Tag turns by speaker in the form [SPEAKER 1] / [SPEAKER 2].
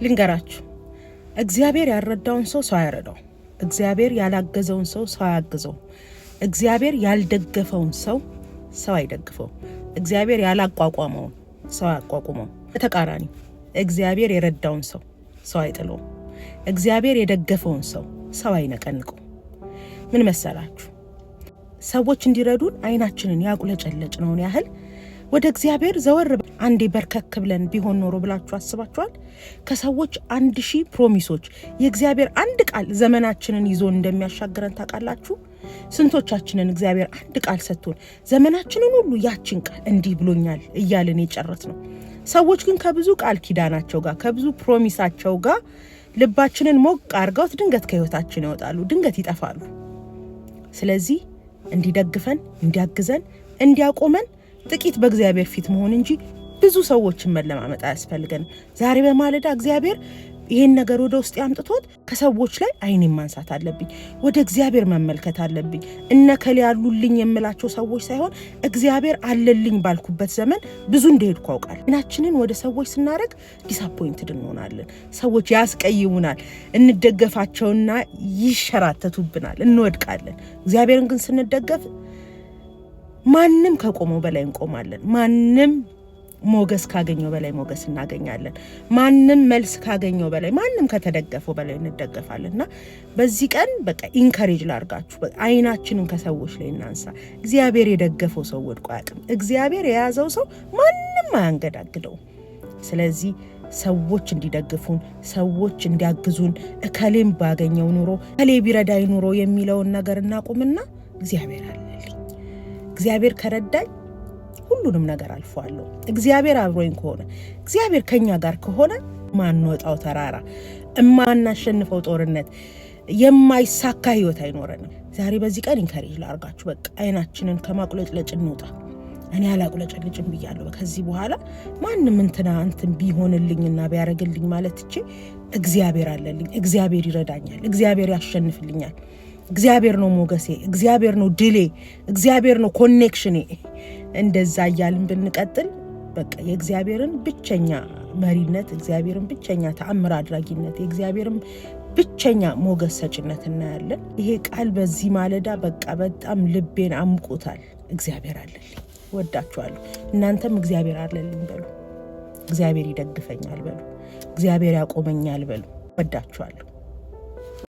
[SPEAKER 1] ልንገራችሁ እግዚአብሔር ያረዳውን ሰው አይረዳው እግዚአብሔር ያላገዘውን ሰው አያግዘው እግዚአብሔር ያልደገፈውን ሰው አይደግፈው እግዚአብሔር ያላቋቋመው ሰው አያቋቁመው ተቃራኒ እግዚአብሔር የረዳውን ሰው አይጥለው እግዚአብሔር የደገፈውን ሰው አይነቀንቀው ምን መሰላችሁ ሰዎች እንዲረዱን አይናችንን ያቁለጨለጭ ነውን ያህል ወደ እግዚአብሔር ዘወር አንዴ በርከክ ብለን ቢሆን ኖሮ ብላችሁ አስባችኋል ከሰዎች 1000 ፕሮሚሶች የእግዚአብሔር አንድ ቃል ዘመናችንን ይዞ እንደሚያሻግረን ታውቃላችሁ ስንቶቻችንን እግዚአብሔር አንድ ቃል ሰጥቶን ዘመናችንን ሁሉ ያችን ቃል እንዲህ ብሎኛል እያልን የጨረስነው ሰዎች ግን ከብዙ ቃል ኪዳናቸው ጋር ከብዙ ፕሮሚሳቸው ጋር ልባችንን ሞቅ አርገውት ድንገት ከህይወታችን ይወጣሉ ድንገት ይጠፋሉ ስለዚህ እንዲደግፈን እንዲያግዘን እንዲያቆመን ጥቂት በእግዚአብሔር ፊት መሆን እንጂ ብዙ ሰዎችን መለማመጥ አያስፈልገንም ዛሬ በማለዳ እግዚአብሔር ይሄን ነገር ወደ ውስጥ ያምጥቶት ከሰዎች ላይ አይኔን ማንሳት አለብኝ ወደ እግዚአብሔር መመልከት አለብኝ እነከለ ያሉልኝ የምላቸው ሰዎች ሳይሆን እግዚአብሔር አለልኝ ባልኩበት ዘመን ብዙ እንደሄድኩ አውቃለሁ እናችንን ወደ ሰዎች ስናረግ ዲስአፖይንትድ እንሆናለን ሰዎች ያስቀይሙናል እንደገፋቸውና ይሸራተቱብናል እንወድቃለን እግዚአብሔርን ግን ስንደገፍ ማንንም ከቆመው በላይ እንቆማለን ማንንም ሞገስ ካገኘው በላይ ሞገስ እናገኛለን ማንንም መልስ ካገኘው በላይ ማንንም ከተደገፈው በላይ እንደገፋለንና በዚህ ቀን በቃ ኢንካሬጅ ላርጋችሁ አይናችንን ከሰዎች ላይ እናንሳ እግዚአብሔር የደገፈው ሰው ወድቆ ያቅም እግዚአብሔር የያዘው ሰው ማንንም አያንገዳግደው ስለዚህ ሰዎች እንዲደግፉን ሰዎች እንዲያግዙን እከሌም ባገኘው ኑሮ እከሌ ቢረዳይ ኑሮ የሚለውን ነገር እናቁምና እግዚአብሔር አለልኝ እግዚአብሔር ከረዳኝ ሁሉንም ነገር አልፏለሁ እግዚአብሔር አብሮኝ ከሆነ እግዚአብሔር ከኛ ጋር ከሆነ ማንወጣው ተራራ እማናሸንፈው ጦርነት የማይሳካ ህይወት አይኖርንም ዛሬ በዚህ ቀን ኢንካሬጅ ላርጋችሁ በቃ አይናችንን ከማቁለጭለጭ እንውጣ እኔ አላቁለጭልጭም ብያለሁ ከዚህ በኋላ ማንንም እንትን ቢሆንልኝና ቢያረግልኝ ማለት እቺ እግዚአብሔር አለልኝ እግዚአብሔር ይረዳኛል እግዚአብሔር ያሸንፍልኛል እግዚአብሔር ነው ሞገሴ እግዚአብሔር ነው ድሌ እግዚአብሔር ነው ኮኔክሽኔ እንደዛ ያልን ብንቀጥል በቃ የእግዚአብሔርን ብቸኛ መሪነት እግዚአብሔርን ብቸኛ ተአምር አድራጊነት የእግዚአብሔርን ብቸኛ ሞገስ ሰጭነት እናያለን ይሄ ቃል በዚህ ማለዳ በቃ በጣም ልቤን አምቆታል እግዚአብሔር አለልኝ ወዳችኋለሁ እናንተም እግዚአብሔር አለልኝ በሉ እግዚአብሔር ይደግፈኛል በሉ እግዚአብሔር ያቆመኛል በሉ ወዳችኋለሁ